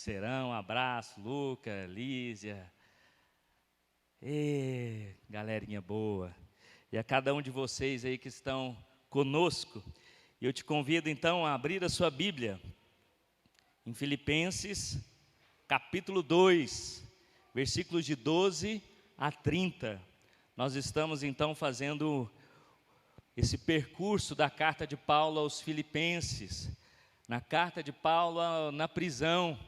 Serão, um abraço, Luca, Lísia. Galerinha boa. E a cada um de vocês aí que estão conosco, eu te convido então a abrir a sua Bíblia em Filipenses, capítulo 2, versículos de 12 a 30. Nós estamos então fazendo esse percurso da carta de Paulo aos Filipenses, na carta de Paulo na prisão,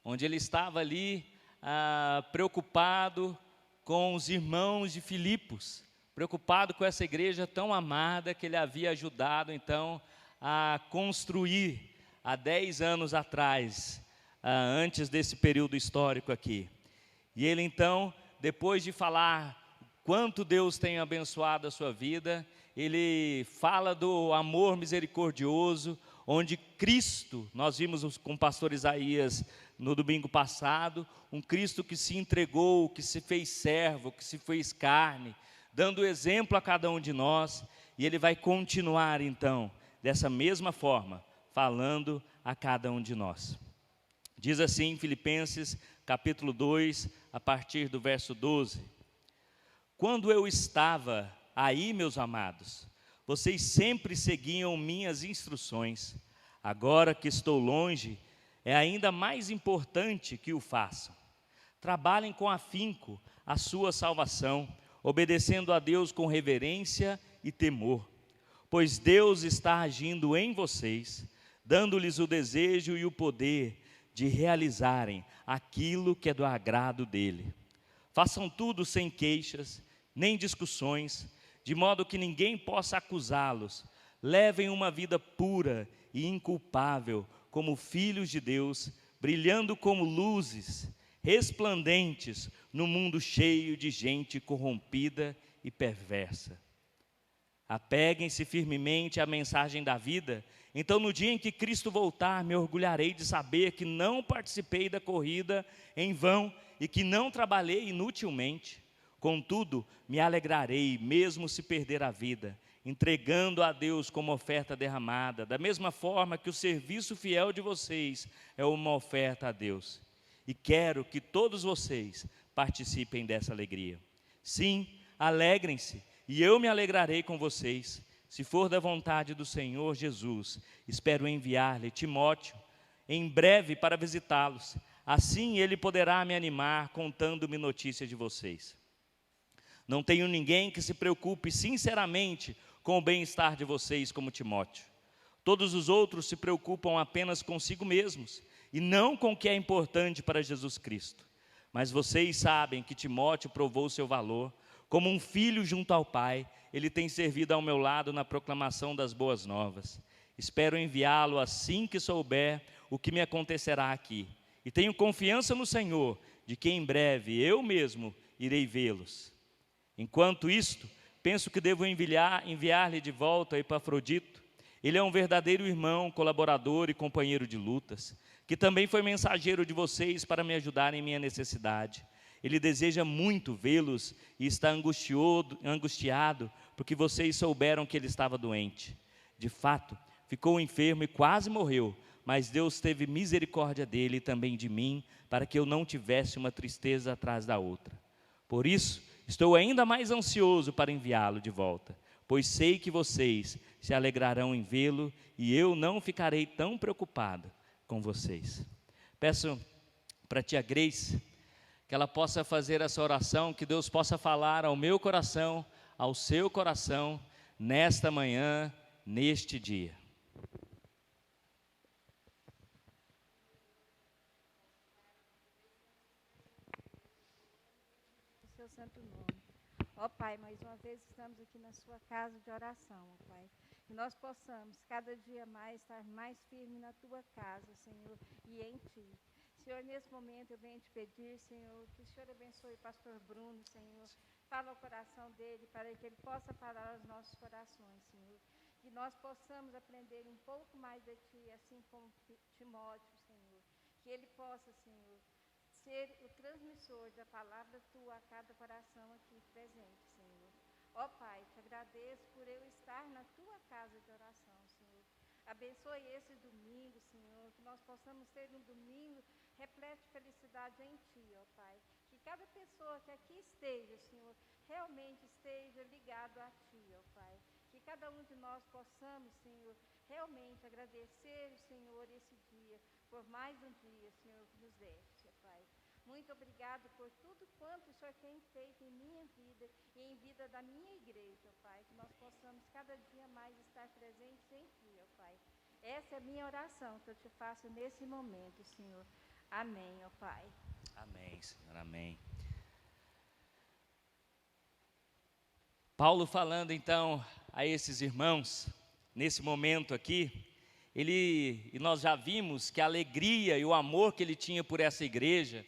onde ele estava ali preocupado com os irmãos de Filipos, preocupado com essa igreja tão amada que ele havia ajudado então a construir há 10 anos atrás, antes desse período histórico aqui. E ele então, depois de falar quanto Deus tem abençoado a sua vida, ele fala do amor misericordioso, onde Cristo, nós vimos com o pastor Isaías no domingo passado, um Cristo que se entregou, que se fez servo, que se fez carne, dando exemplo a cada um de nós, e ele vai continuar então, dessa mesma forma, falando a cada um de nós. Diz assim, Filipenses capítulo 2, a partir do verso 12: Quando eu estava aí, meus amados, vocês sempre seguiam minhas instruções. Agora que estou longe, é ainda mais importante que o façam. Trabalhem com afinco a sua salvação, obedecendo a Deus com reverência e temor, pois Deus está agindo em vocês, dando-lhes o desejo e o poder de realizarem aquilo que é do agrado dele. Façam tudo sem queixas, nem discussões, de modo que ninguém possa acusá-los. Levem uma vida pura e inculpável, como filhos de Deus, brilhando como luzes resplandentes no mundo cheio de gente corrompida e perversa. Apeguem-se firmemente à mensagem da vida. Então, no dia em que Cristo voltar, me orgulharei de saber que não participei da corrida em vão e que não trabalhei inutilmente. Contudo, me alegrarei, mesmo se perder a vida, entregando a Deus como oferta derramada, da mesma forma que o serviço fiel de vocês é uma oferta a Deus. E quero que todos vocês participem dessa alegria. Sim, alegrem-se, e eu me alegrarei com vocês. Se for da vontade do Senhor Jesus, espero enviar-lhe Timóteo em breve para visitá-los. Assim ele poderá me animar contando-me notícias de vocês. Não tenho ninguém que se preocupe sinceramente com o bem-estar de vocês como Timóteo. Todos os outros se preocupam apenas consigo mesmos e não com o que é importante para Jesus Cristo. Mas vocês sabem que Timóteo provou seu valor. Como um filho junto ao Pai, ele tem servido ao meu lado na proclamação das boas novas. Espero enviá-lo assim que souber o que me acontecerá aqui. E tenho confiança no Senhor, de que em breve eu mesmo irei vê-los. Enquanto isto, penso que devo enviar-lhe de volta Epafrodito. Ele é um verdadeiro irmão, colaborador e companheiro de lutas, que também foi mensageiro de vocês para me ajudar em minha necessidade. Ele deseja muito vê-los e está angustiado, porque vocês souberam que ele estava doente. De fato, ficou enfermo e quase morreu, mas Deus teve misericórdia dele e também de mim, para que eu não tivesse uma tristeza atrás da outra. Por isso, estou ainda mais ansioso para enviá-lo de volta, pois sei que vocês se alegrarão em vê-lo e eu não ficarei tão preocupado com vocês. Peço para a tia Grace que ela possa fazer essa oração, que Deus possa falar ao meu coração, ao seu coração, nesta manhã, neste dia. Seu santo nome. Ó Pai, mais uma vez estamos aqui na sua casa de oração, ó Pai. Que nós possamos cada dia mais estar mais firme na tua casa, Senhor, e em ti. Senhor, nesse momento eu venho te pedir, Senhor, que o Senhor abençoe o pastor Bruno, Senhor. Fala o coração dele para que ele possa falar aos nossos corações, Senhor. Que nós possamos aprender um pouco mais de ti, assim como Timóteo, Senhor. Que ele possa, Senhor, ser o transmissor da palavra tua a cada coração aqui presente, Senhor. Ó Pai, te agradeço por eu estar na tua casa de oração, Senhor. Abençoe esse domingo, Senhor, que nós possamos ter um domingo completa felicidade em Ti, ó Pai. Que cada pessoa que aqui esteja, Senhor, realmente esteja ligado a Ti, ó Pai. Que cada um de nós possamos, Senhor, realmente agradecer, Senhor, esse dia, por mais um dia, Senhor, que nos deste, ó Pai. Muito obrigado por tudo quanto o Senhor tem feito em minha vida e em vida da minha igreja, ó Pai. Que nós possamos cada dia mais estar presentes em Ti, ó Pai. Essa é a minha oração que eu te faço nesse momento, Senhor. Amém, ó Pai. Amém, Senhor, amém. Paulo falando então a esses irmãos, nesse momento aqui, e nós já vimos que a alegria e o amor que ele tinha por essa igreja,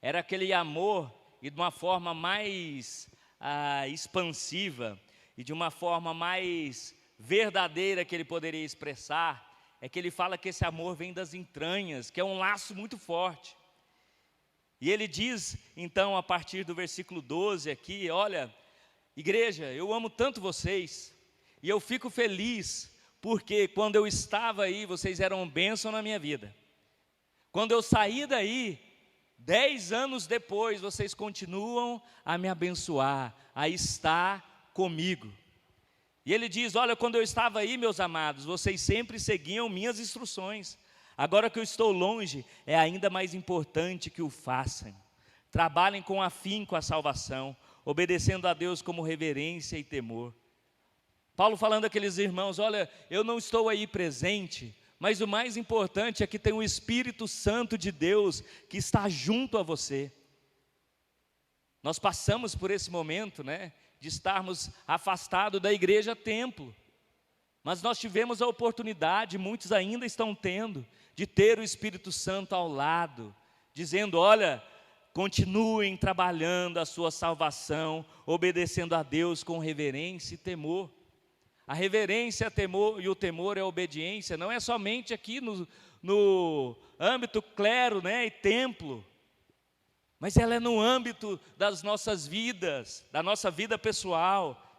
era aquele amor e de uma forma mais expansiva e de uma forma mais verdadeira que ele poderia expressar, é que ele fala que esse amor vem das entranhas, que é um laço muito forte. E ele diz, então, a partir do versículo 12 aqui, olha, igreja, eu amo tanto vocês, e eu fico feliz, porque quando eu estava aí, vocês eram bênção na minha vida. Quando eu saí daí, 10 anos depois, vocês continuam a me abençoar, a estar comigo. E ele diz, olha, quando eu estava aí, meus amados, vocês sempre seguiam minhas instruções. Agora que eu estou longe, é ainda mais importante que o façam. Trabalhem com afinco a salvação, obedecendo a Deus como reverência e temor. Paulo falando àqueles irmãos, olha, eu não estou aí presente, mas o mais importante é que tem o Espírito Santo de Deus que está junto a você. Nós passamos por esse momento, né, de estarmos afastados da igreja templo, mas nós tivemos a oportunidade, muitos ainda estão tendo, de ter o Espírito Santo ao lado, dizendo, olha, continuem trabalhando a sua salvação, obedecendo a Deus com reverência e temor. A reverência temor, e o temor é a obediência, não é somente aqui no âmbito clero, né, e templo, mas ela é no âmbito das nossas vidas, da nossa vida pessoal.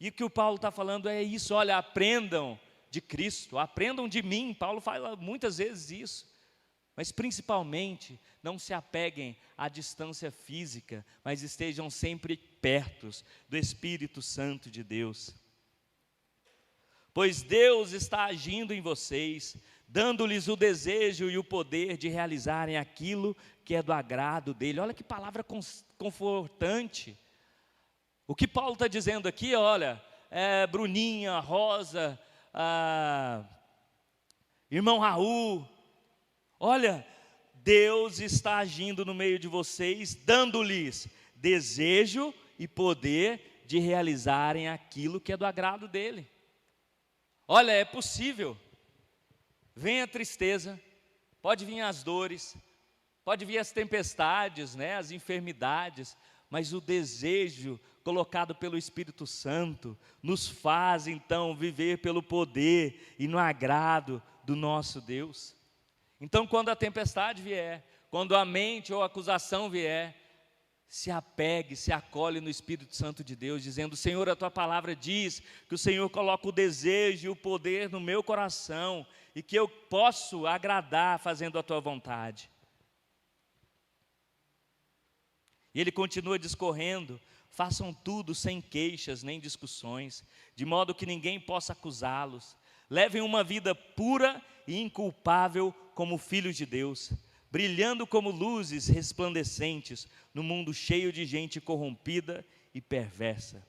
E o que o Paulo está falando é isso, olha, aprendam de Cristo, aprendam de mim. Paulo fala muitas vezes isso, mas principalmente não se apeguem à distância física, mas estejam sempre perto do Espírito Santo de Deus. Pois Deus está agindo em vocês, dando-lhes o desejo e o poder de realizarem aquilo que é do agrado dele. Olha que palavra confortante. O que Paulo está dizendo aqui, olha, Bruninha, Rosa, irmão Raul, olha, Deus está agindo no meio de vocês, dando-lhes desejo e poder de realizarem aquilo que é do agrado dele. Olha, é possível. Vem a tristeza, pode vir as dores, pode vir as tempestades, né, as enfermidades, mas o desejo colocado pelo Espírito Santo nos faz então viver pelo poder e no agrado do nosso Deus. Então, quando a tempestade vier, quando a mente ou a acusação vier, se apegue, se acolhe no Espírito Santo de Deus, dizendo, Senhor, a Tua palavra diz que o Senhor coloca o desejo e o poder no meu coração, e que eu posso agradar fazendo a Tua vontade. E ele continua discorrendo, façam tudo sem queixas nem discussões, de modo que ninguém possa acusá-los. Levem uma vida pura e inculpável como filhos de Deus, brilhando como luzes resplandecentes no mundo cheio de gente corrompida e perversa.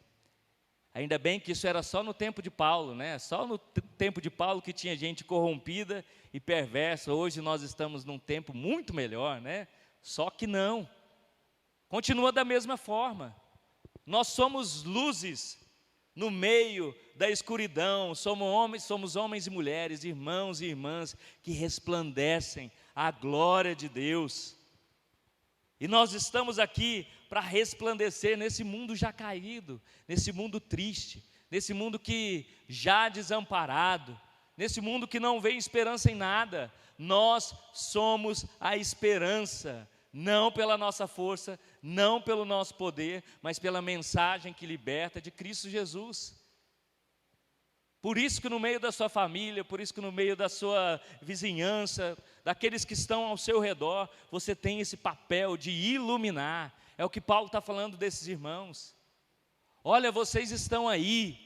Ainda bem que isso era só no tempo de Paulo, né? Só no tempo de Paulo que tinha gente corrompida e perversa. Hoje nós estamos num tempo muito melhor, né? Só que não. Continua da mesma forma. Nós somos luzes no meio da escuridão, somos homens e mulheres, irmãos e irmãs que resplandecem a glória de Deus. E nós estamos aqui para resplandecer nesse mundo já caído, nesse mundo triste, nesse mundo que já desamparado, nesse mundo que não vê esperança em nada. Nós somos a esperança, não pela nossa força, não pelo nosso poder, mas pela mensagem que liberta de Cristo Jesus. Por isso que no meio da sua família, por isso que no meio da sua vizinhança, daqueles que estão ao seu redor, você tem esse papel de iluminar. É o que Paulo está falando desses irmãos. Olha, vocês estão aí,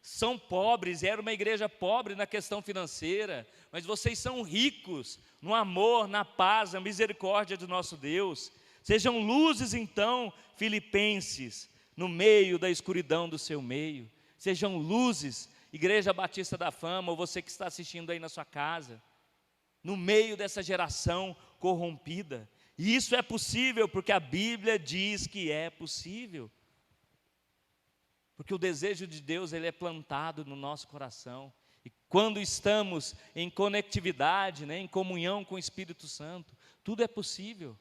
são pobres, era uma igreja pobre na questão financeira, mas vocês são ricos no amor, na paz, na misericórdia do nosso Deus. Sejam luzes então, filipenses, no meio da escuridão do seu meio. Sejam luzes, Igreja Batista da Fama, ou você que está assistindo aí na sua casa, no meio dessa geração corrompida. E isso é possível porque a Bíblia diz que é possível. Porque o desejo de Deus, ele é plantado no nosso coração. E quando estamos em conectividade, né, em comunhão com o Espírito Santo, tudo é possível.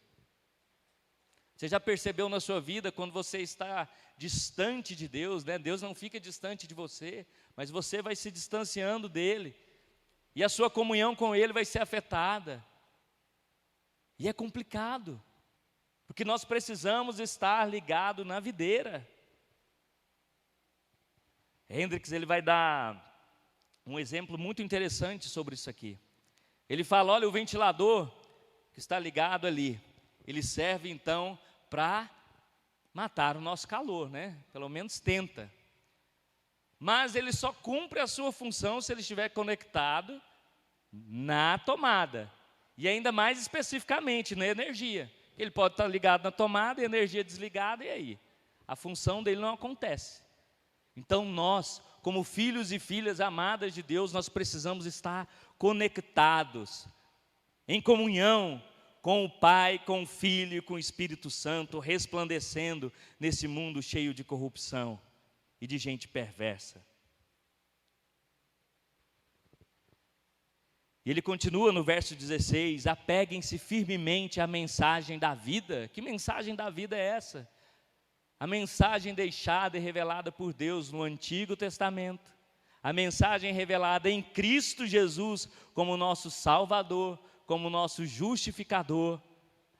Você já percebeu na sua vida, quando você está distante de Deus, né? Deus não fica distante de você, mas você vai se distanciando dEle, e a sua comunhão com Ele vai ser afetada, e é complicado, porque nós precisamos estar ligados na videira. Hendricks, ele vai dar um exemplo muito interessante sobre isso aqui. Ele fala, olha, o ventilador que está ligado ali, ele serve então para matar o nosso calor, né? Pelo menos tenta. Mas ele só cumpre a sua função se ele estiver conectado na tomada. E ainda mais especificamente na energia. Ele pode estar ligado na tomada e a energia desligada, e aí? A função dele não acontece. Então nós, como filhos e filhas amadas de Deus, nós precisamos estar conectados, em comunhão com o Pai, com o Filho e com o Espírito Santo, resplandecendo nesse mundo cheio de corrupção e de gente perversa. E ele continua no verso 16, apeguem-se firmemente à mensagem da vida. Que mensagem da vida é essa? A mensagem deixada e revelada por Deus no Antigo Testamento. A mensagem revelada em Cristo Jesus como nosso Salvador, como nosso justificador,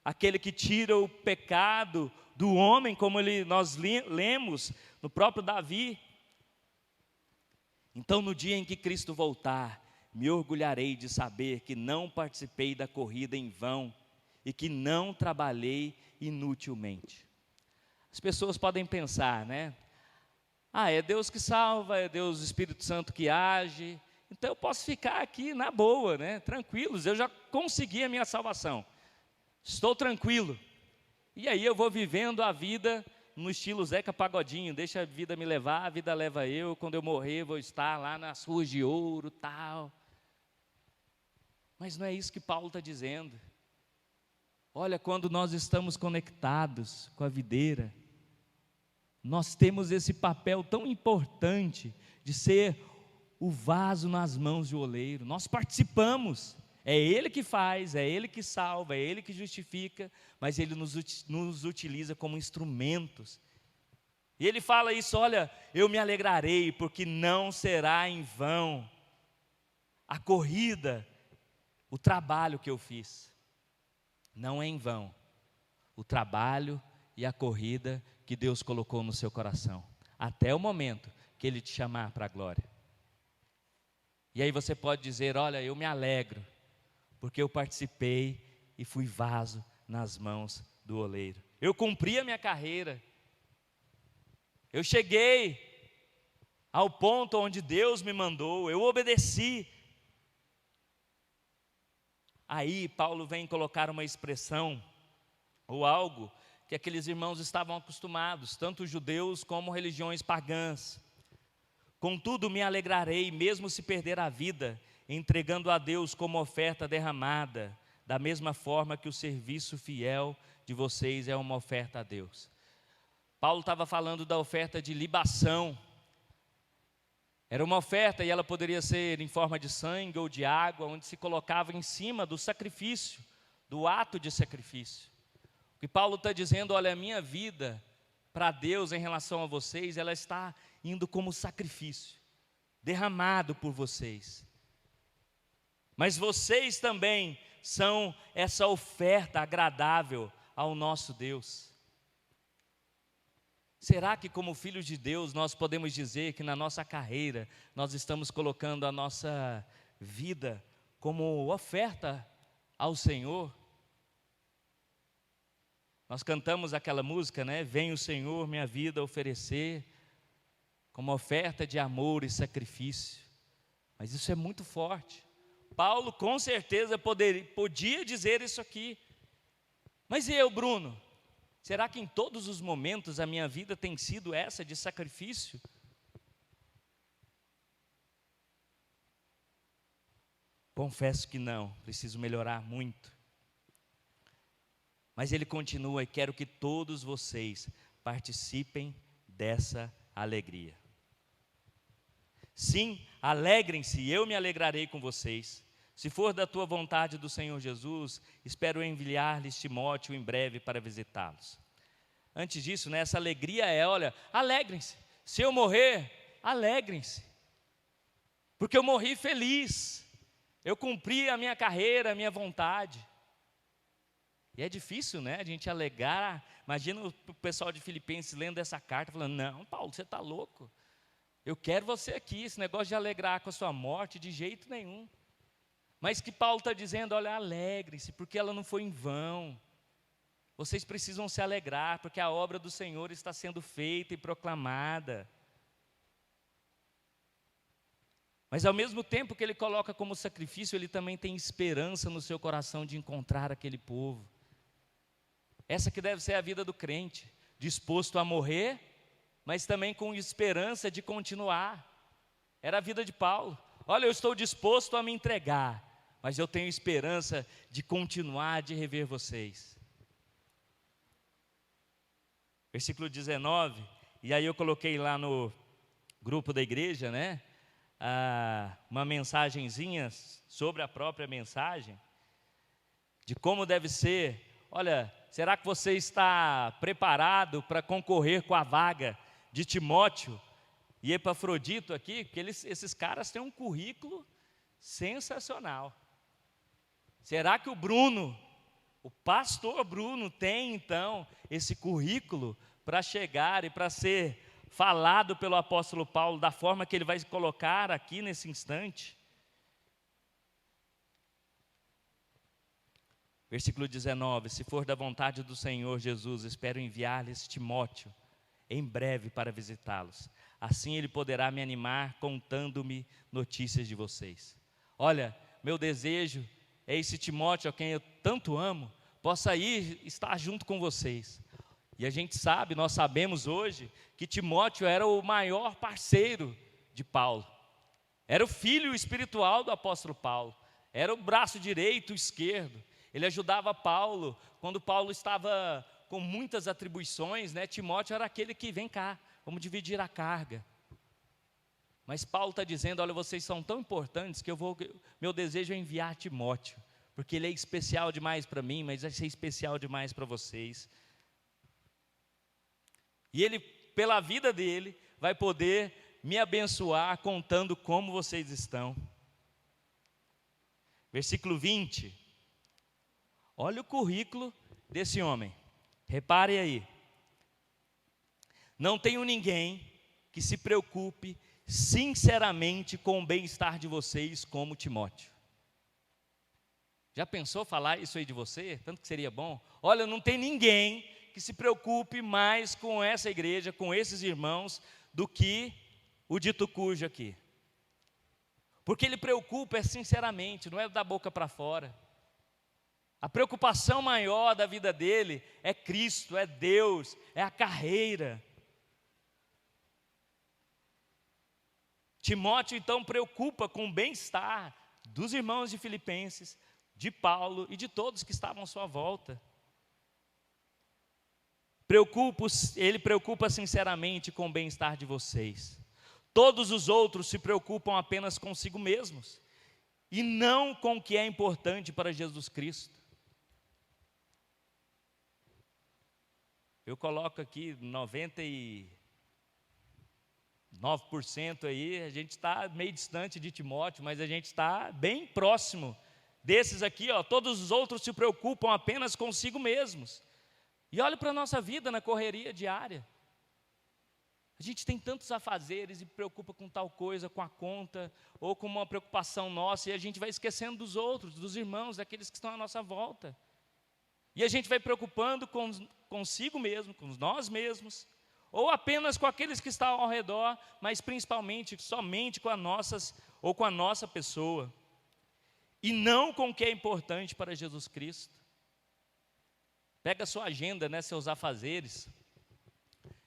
aquele que tira o pecado do homem, como nós lemos no próprio Davi. Então, no dia em que Cristo voltar, me orgulharei de saber que não participei da corrida em vão e que não trabalhei inutilmente. As pessoas podem pensar, né? É Deus que salva, é Deus, o Espírito Santo que age, então eu posso ficar aqui na boa, né? Tranquilos, eu já consegui a minha salvação, estou tranquilo. E aí eu vou vivendo a vida no estilo Zeca Pagodinho, deixa a vida me levar, a vida leva eu, quando eu morrer vou estar lá nas ruas de ouro, tal. Mas não é isso que Paulo está dizendo. Olha, quando nós estamos conectados com a videira, nós temos esse papel tão importante de ser o vaso nas mãos do oleiro. Nós participamos, é Ele que faz, é Ele que salva, é Ele que justifica, mas Ele nos utiliza como instrumentos. E Ele fala isso, olha, eu me alegrarei, porque não será em vão a corrida, o trabalho que eu fiz. Não é em vão o trabalho e a corrida que Deus colocou no seu coração, até o momento que Ele te chamar para a glória. E aí você pode dizer, olha, eu me alegro, porque eu participei e fui vaso nas mãos do oleiro. Eu cumpri a minha carreira, eu cheguei ao ponto onde Deus me mandou, eu obedeci. Aí Paulo vem colocar uma expressão, ou algo, que aqueles irmãos estavam acostumados, tanto judeus como religiões pagãs. Contudo me alegrarei, mesmo se perder a vida, entregando a Deus como oferta derramada, da mesma forma que o serviço fiel de vocês é uma oferta a Deus. Paulo estava falando da oferta de libação. Era uma oferta e ela poderia ser em forma de sangue ou de água, onde se colocava em cima do sacrifício, do ato de sacrifício. O que Paulo está dizendo, olha, a minha vida para Deus em relação a vocês, ela está indo como sacrifício, derramado por vocês. Mas vocês também são essa oferta agradável ao nosso Deus. Será que, como filhos de Deus, nós podemos dizer que na nossa carreira nós estamos colocando a nossa vida como oferta ao Senhor? Nós cantamos aquela música, né? Vem o Senhor minha vida oferecer como oferta de amor e sacrifício. Mas isso é muito forte. Paulo com certeza podia dizer isso aqui. Mas e eu, Bruno? Será que em todos os momentos a minha vida tem sido essa de sacrifício? Confesso que não, preciso melhorar muito. Mas ele continua: e quero que todos vocês participem dessa alegria. Sim, alegrem-se, eu me alegrarei com vocês. Se for da tua vontade do Senhor Jesus, espero enviar-lhes Timóteo em breve para visitá-los. Antes disso, né, essa alegria é, olha, alegrem-se. Se eu morrer, alegrem-se. Porque eu morri feliz. Eu cumpri a minha carreira, a minha vontade. E é difícil, né, a gente alegrar. Imagina o pessoal de Filipenses lendo essa carta, falando: não, Paulo, você está louco. Eu quero você aqui, esse negócio de alegrar com a sua morte, de jeito nenhum. Mas que Paulo está dizendo: olha, alegrem-se, porque ela não foi em vão. Vocês precisam se alegrar, porque a obra do Senhor está sendo feita e proclamada. Mas ao mesmo tempo que ele coloca como sacrifício, ele também tem esperança no seu coração de encontrar aquele povo. Essa que deve ser a vida do crente, disposto a morrer, mas também com esperança de continuar. Era a vida de Paulo. Olha, eu estou disposto a me entregar, mas eu tenho esperança de continuar, de rever vocês. Versículo 19, e aí eu coloquei lá no grupo da igreja, né, uma mensagenzinha sobre a própria mensagem, de como deve ser. Olha, será que você está preparado para concorrer com a vaga de Timóteo e Epafrodito aqui? Porque esses caras têm um currículo sensacional. Será que o Bruno, o pastor Bruno, tem então esse currículo para chegar e para ser falado pelo apóstolo Paulo da forma que ele vai colocar aqui nesse instante? Versículo 19: se for da vontade do Senhor Jesus, espero enviar-lhes Timóteo em breve para visitá-los. Assim ele poderá me animar contando-me notícias de vocês. Olha, meu desejo é esse Timóteo, a quem eu tanto amo, possa ir estar junto com vocês. E a gente sabe, nós sabemos hoje, que Timóteo era o maior parceiro de Paulo. Era o filho espiritual do apóstolo Paulo. Era o braço direito, esquerdo. Ele ajudava Paulo quando Paulo estava com muitas atribuições, né? Timóteo era aquele que: vem cá, vamos dividir a carga. Mas Paulo está dizendo: olha, vocês são tão importantes que meu desejo é enviar Timóteo, porque ele é especial demais para mim, mas vai ser especial demais para vocês. E ele, pela vida dele, vai poder me abençoar contando como vocês estão. Versículo 20. Olha o currículo desse homem. Repare aí. Não tenho ninguém que se preocupe sinceramente com o bem-estar de vocês como Timóteo. Já pensou falar isso aí de você? Tanto que seria bom. Olha, não tem ninguém que se preocupe mais com essa igreja, com esses irmãos, do que o dito cujo aqui. Porque ele preocupa sinceramente, não é da boca para fora. A preocupação maior da vida dele é Cristo, é Deus, é a carreira. Timóteo então preocupa com o bem-estar dos irmãos de Filipenses, de Paulo e de todos que estavam à sua volta. Ele preocupa sinceramente com o bem-estar de vocês. Todos os outros se preocupam apenas consigo mesmos e não com o que é importante para Jesus Cristo. Eu coloco aqui 99% aí, a gente está meio distante de Timóteo, mas a gente está bem próximo desses aqui, ó. Todos os outros se preocupam apenas consigo mesmos. E olha para a nossa vida na correria diária. A gente tem tantos afazeres e preocupa com tal coisa, com a conta, ou com uma preocupação nossa, e a gente vai esquecendo dos outros, dos irmãos, daqueles que estão à nossa volta. E a gente vai preocupando consigo mesmo, com nós mesmos, ou apenas com aqueles que estão ao redor, mas principalmente, somente com com a nossa pessoa. E não com o que é importante para Jesus Cristo. Pega a sua agenda, né, seus afazeres.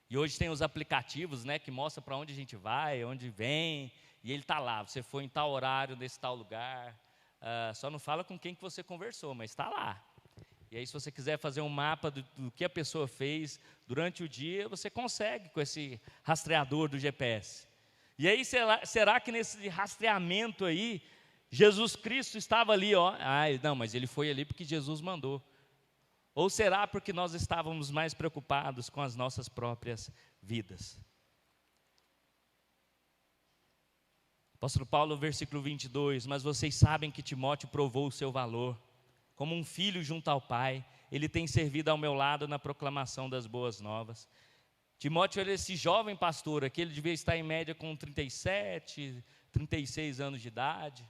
E hoje tem os aplicativos, né, que mostram para onde a gente vai, onde vem, e ele está lá, você foi em tal horário, nesse tal lugar. Só não fala com quem que você conversou, mas está lá. E aí, se você quiser fazer um mapa do que a pessoa fez durante o dia, você consegue com esse rastreador do GPS. E aí, será que nesse rastreamento aí, Jesus Cristo estava ali, ó? Não, mas ele foi ali porque Jesus mandou. Ou será porque nós estávamos mais preocupados com as nossas próprias vidas? Apóstolo Paulo, versículo 22, mas vocês sabem que Timóteo provou o seu valor. Como um filho junto ao pai, ele tem servido ao meu lado na proclamação das boas novas. Timóteo era esse jovem pastor aqui, ele devia estar em média com 37, 36 anos de idade.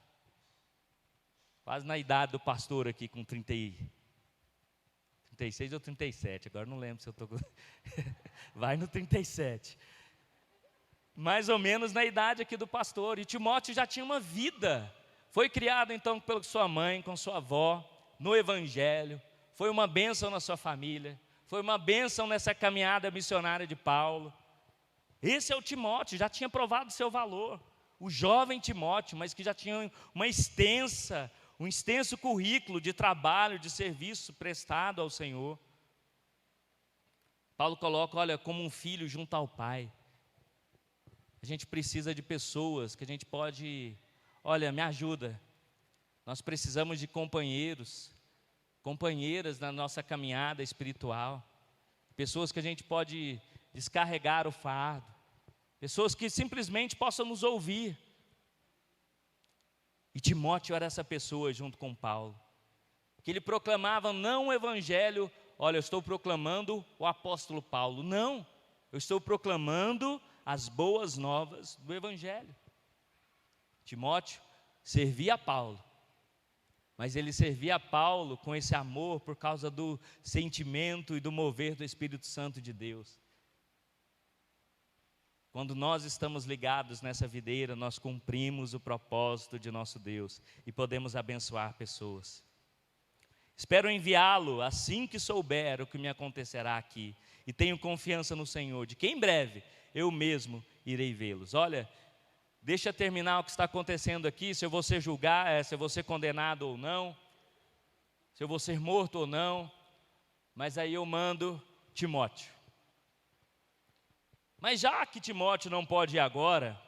Quase na idade do pastor aqui, com 36 ou 37, agora não lembro se eu estou com... Vai no 37. Mais ou menos na idade aqui do pastor. E Timóteo já tinha uma vida. Foi criado então pela sua mãe, com sua avó, no Evangelho. Foi uma bênção na sua família. Foi uma bênção nessa caminhada missionária de Paulo. Esse é o Timóteo, já tinha provado seu valor. O jovem Timóteo, mas que já tinha um extenso currículo de trabalho, de serviço prestado ao Senhor. Paulo coloca, olha, como um filho junto ao pai. A gente precisa de pessoas que a gente pode, olha, me ajuda. Nós precisamos de companheiras na nossa caminhada espiritual. Pessoas que a gente pode descarregar o fardo. Pessoas que simplesmente possam nos ouvir. E Timóteo era essa pessoa junto com Paulo. Que ele proclamava não o evangelho, olha, eu estou proclamando o apóstolo Paulo. Não, eu estou proclamando as boas novas do evangelho. Timóteo servia a Paulo, mas ele servia a Paulo com esse amor por causa do sentimento e do mover do Espírito Santo de Deus. Quando nós estamos ligados nessa videira, nós cumprimos o propósito de nosso Deus e podemos abençoar pessoas. Espero enviá-lo assim que souber o que me acontecerá aqui, e tenho confiança no Senhor, de que em breve eu mesmo irei vê-los. Olha, deixa eu terminar o que está acontecendo aqui, se eu vou ser julgado, se eu vou ser condenado ou não, se eu vou ser morto ou não, mas aí eu mando Timóteo. Mas já que Timóteo não pode ir agora,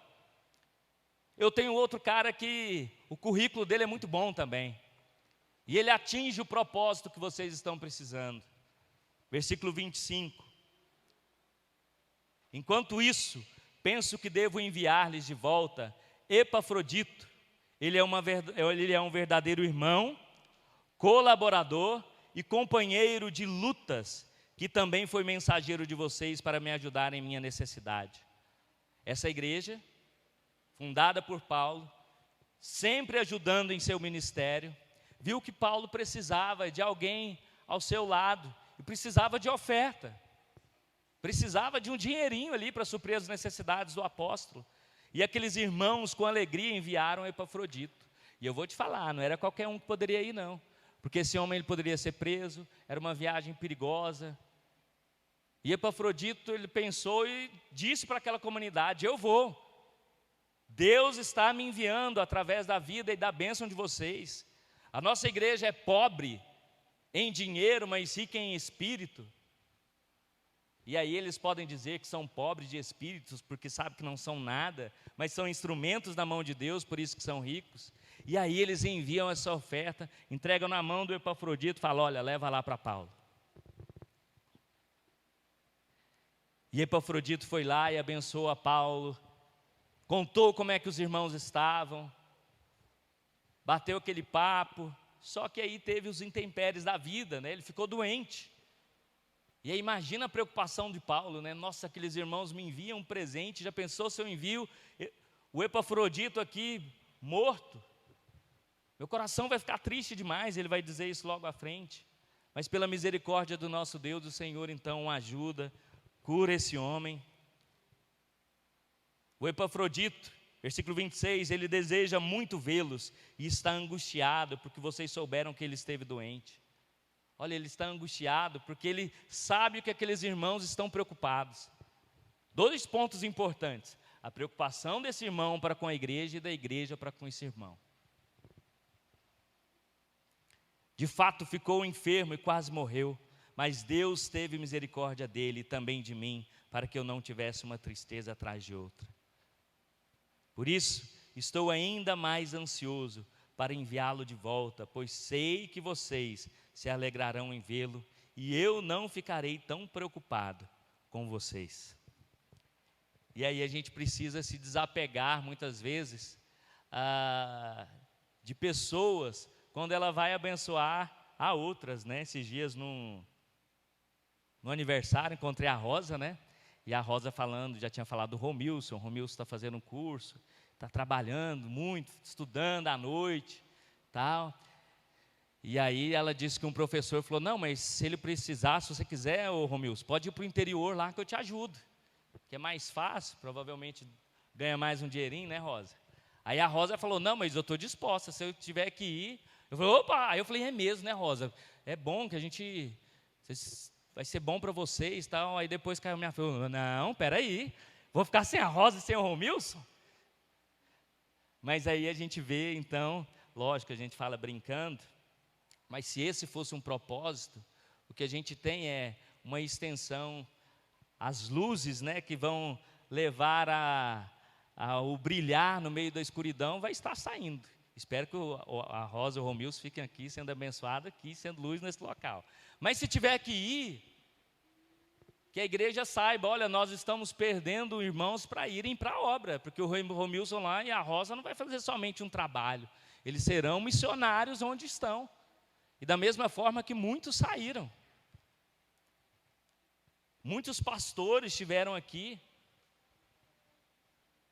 eu tenho outro cara que o currículo dele é muito bom também. E ele atinge o propósito que vocês estão precisando. Versículo 25. Enquanto isso, penso que devo enviar-lhes de volta Epafrodito. Ele é um verdadeiro irmão, colaborador e companheiro de lutas, que também foi mensageiro de vocês para me ajudar em minha necessidade. Essa igreja, fundada por Paulo, sempre ajudando em seu ministério, viu que Paulo precisava de alguém ao seu lado, e precisava de oferta, precisava de um dinheirinho ali para suprir as necessidades do apóstolo. E aqueles irmãos com alegria enviaram Epafrodito. E eu vou te falar, não era qualquer um que poderia ir não, porque esse homem ele poderia ser preso, era uma viagem perigosa. E Epafrodito ele pensou e disse para aquela comunidade, eu vou. Deus está me enviando através da vida e da bênção de vocês. A nossa igreja é pobre em dinheiro, mas rica em espírito. E aí eles podem dizer que são pobres de espíritos, porque sabem que não são nada, mas são instrumentos na mão de Deus, por isso que são ricos. E aí eles enviam essa oferta, entregam na mão do Epafrodito e falam, olha, leva lá para Paulo. E Epafrodito foi lá e abençoou a Paulo, contou como é que os irmãos estavam, bateu aquele papo, só que aí teve os intempéries da vida, né? Ele ficou doente. E aí imagina a preocupação de Paulo, né? Nossa, aqueles irmãos me enviam um presente, já pensou se eu envio o Epafrodito aqui morto? Meu coração vai ficar triste demais, ele vai dizer isso logo à frente. Mas pela misericórdia do nosso Deus, o Senhor então o ajuda, cura esse homem. O Epafrodito, versículo 26, ele deseja muito vê-los e está angustiado porque vocês souberam que ele esteve doente. Olha, ele está angustiado porque ele sabe que aqueles irmãos estão preocupados. 2 pontos importantes: a preocupação desse irmão para com a igreja e da igreja para com esse irmão. De fato ficou enfermo e quase morreu, mas Deus teve misericórdia dele e também de mim, para que eu não tivesse uma tristeza atrás de outra. Por isso, estou ainda mais ansioso para enviá-lo de volta, pois sei que vocês se alegrarão em vê-lo, e eu não ficarei tão preocupado com vocês. E aí a gente precisa se desapegar, muitas vezes, de pessoas, quando ela vai abençoar a outras, né? Esses dias, no aniversário, encontrei a Rosa, né? E a Rosa falando, já tinha falado do Romilson. O Romilson está fazendo um curso, está trabalhando muito, estudando à noite, tal. E aí ela disse que um professor falou: não, mas se ele precisar, se você quiser, ô Romilson, pode ir para o interior lá que eu te ajudo, que é mais fácil, provavelmente ganha mais um dinheirinho, né, Rosa? Aí a Rosa falou: não, mas eu estou disposta, se eu tiver que ir. Eu falei: opa! Aí eu falei: é mesmo, né, Rosa? É bom que a gente, vai ser bom para vocês e tal. Aí depois caiu minha filha: não, peraí, vou ficar sem a Rosa e sem o Romilson? Mas aí a gente vê, então, lógico, a gente fala brincando, mas se esse fosse um propósito, o que a gente tem é uma extensão, as luzes, né, que vão levar ao brilhar no meio da escuridão, vai estar saindo. Espero que a Rosa e o Romilson fiquem aqui, sendo abençoados, aqui, sendo luz nesse local. Mas se tiver que ir, que a igreja saiba: olha, nós estamos perdendo irmãos para irem para a obra, porque o Romilson lá e a Rosa não vai fazer somente um trabalho, eles serão missionários onde estão. E da mesma forma que muitos saíram. Muitos pastores estiveram aqui.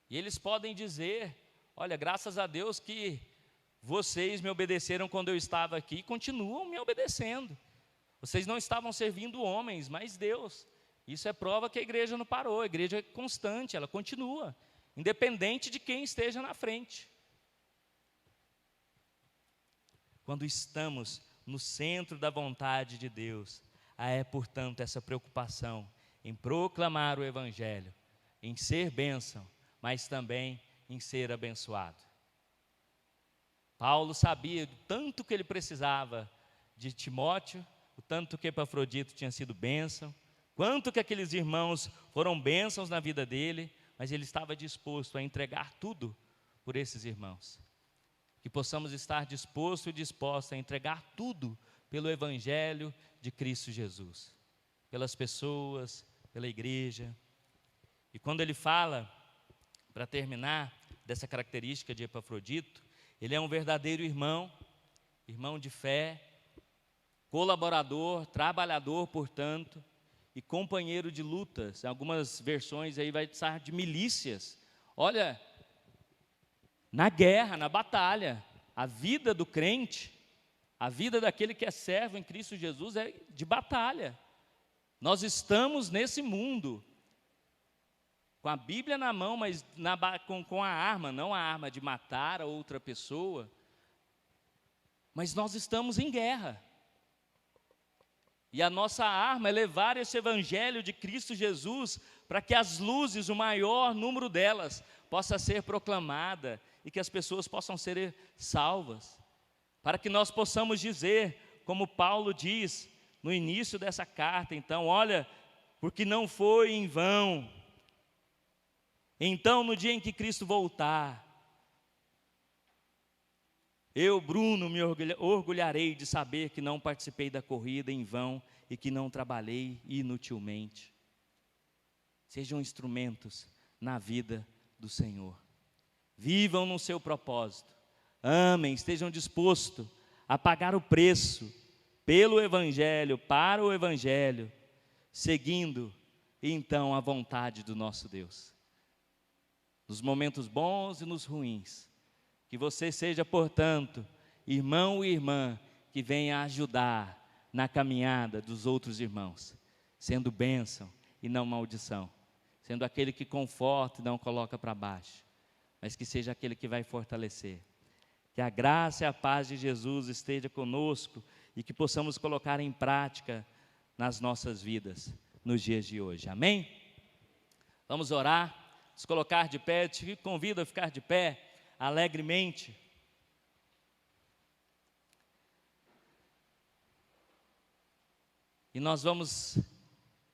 E eles podem dizer: olha, graças a Deus que vocês me obedeceram quando eu estava aqui e continuam me obedecendo. Vocês não estavam servindo homens, mas Deus. Isso é prova que a igreja não parou, a igreja é constante, ela continua, independente de quem esteja na frente. Quando estamos no centro da vontade de Deus, portanto, essa preocupação em proclamar o Evangelho, em ser bênção, mas também em ser abençoado. Paulo sabia do tanto que ele precisava de Timóteo, o tanto que Epafrodito tinha sido bênção, quanto que aqueles irmãos foram bênçãos na vida dele, mas ele estava disposto a entregar tudo por esses irmãos. Que possamos estar dispostos e dispostos a entregar tudo pelo Evangelho de Cristo Jesus, pelas pessoas, pela igreja. E quando ele fala, para terminar, dessa característica de Epafrodito, ele é um verdadeiro irmão, irmão de fé, colaborador, trabalhador, portanto, e companheiro de lutas. Em algumas versões aí vai estar de milícias. Olha, na guerra, na batalha, a vida do crente, a vida daquele que é servo em Cristo Jesus é de batalha. Nós estamos nesse mundo, com a Bíblia na mão, mas com a arma, não a arma de matar a outra pessoa, mas nós estamos em guerra. E a nossa arma é levar esse Evangelho de Cristo Jesus para que as luzes, o maior número delas, possa ser proclamada e que as pessoas possam ser salvas. Para que nós possamos dizer, como Paulo diz no início dessa carta, então, olha, porque não foi em vão. Então, no dia em que Cristo voltar, eu, Bruno, me orgulharei de saber que não participei da corrida em vão e que não trabalhei inutilmente. Sejam instrumentos na vida do Senhor. Vivam no seu propósito. Amem, estejam dispostos a pagar o preço pelo Evangelho, para o Evangelho. seguindo então a vontade do nosso Deus. Nos momentos bons e nos ruins. Que você seja, portanto, irmão e irmã que venha ajudar na caminhada dos outros irmãos, sendo bênção e não maldição, sendo aquele que conforta e não coloca para baixo, mas que seja aquele que vai fortalecer. Que a graça e a paz de Jesus esteja conosco e que possamos colocar em prática nas nossas vidas, nos dias de hoje. Amém? Vamos orar, nos colocar de pé. Te convido a ficar de pé, alegremente. E nós vamos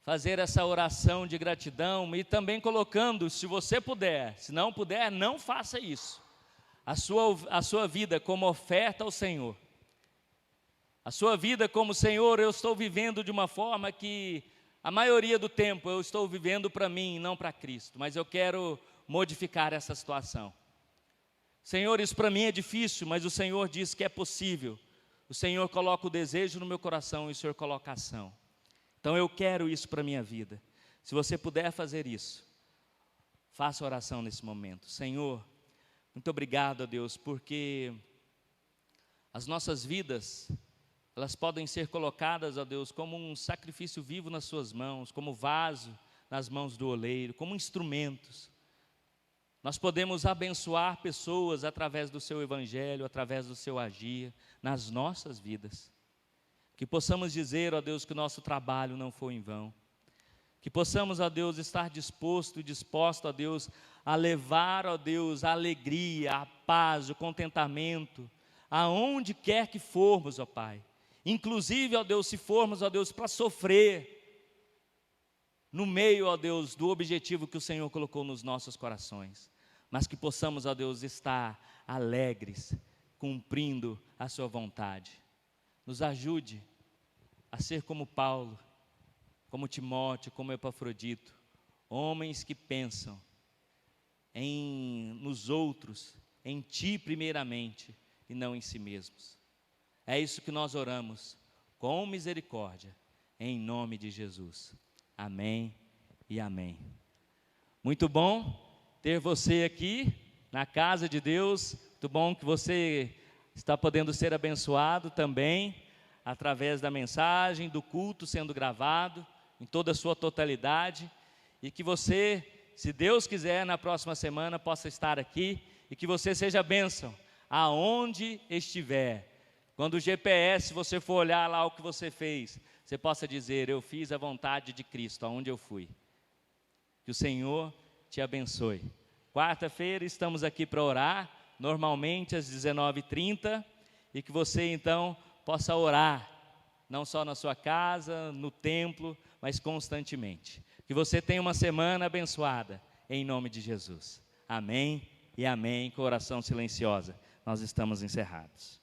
fazer essa oração de gratidão e também colocando, se você puder, se não puder, não faça isso. A sua vida como oferta ao Senhor. A sua vida como Senhor, eu estou vivendo de uma forma que a maioria do tempo eu estou vivendo para mim e não para Cristo, mas eu quero modificar essa situação. Senhor, isso para mim é difícil, mas o Senhor diz que é possível. O Senhor coloca o desejo no meu coração e o Senhor coloca a ação. Então eu quero isso para a minha vida. Se você puder fazer isso, faça oração nesse momento. Senhor, muito obrigado a Deus, porque as nossas vidas, elas podem ser colocadas, ó Deus, como um sacrifício vivo nas suas mãos, como vaso nas mãos do oleiro, como instrumentos. Nós podemos abençoar pessoas através do seu evangelho, através do seu agir, nas nossas vidas. Que possamos dizer, ó Deus, que o nosso trabalho não foi em vão. Que possamos, ó Deus, estar disposto e disposto, ó Deus, a levar, ó Deus, a alegria, a paz, o contentamento, aonde quer que formos, ó Pai. Inclusive, ó Deus, se formos, ó Deus, para sofrer, no meio, ó Deus, do objetivo que o Senhor colocou nos nossos corações. Mas que possamos, ó Deus, estar alegres, cumprindo a sua vontade. Nos ajude a ser como Paulo, como Timóteo, como Epafrodito, homens que pensam nos outros, em Ti primeiramente e não em si mesmos. É isso que nós oramos, com misericórdia, em nome de Jesus. Amém e amém. Muito bom ter você aqui na casa de Deus, muito bom que você está podendo ser abençoado também, através da mensagem, do culto sendo gravado, em toda a sua totalidade, e que você, se Deus quiser, na próxima semana possa estar aqui, e que você seja bênção, aonde estiver. Quando o GPS, você for olhar lá o que você fez, você possa dizer, eu fiz a vontade de Cristo, aonde eu fui. Que o Senhor te abençoe. Quarta-feira estamos aqui para orar, normalmente às 19h30, e que você então possa orar, não só na sua casa, no templo, mas constantemente. Que você tenha uma semana abençoada, em nome de Jesus. Amém e amém. Com oração silenciosa, nós estamos encerrados.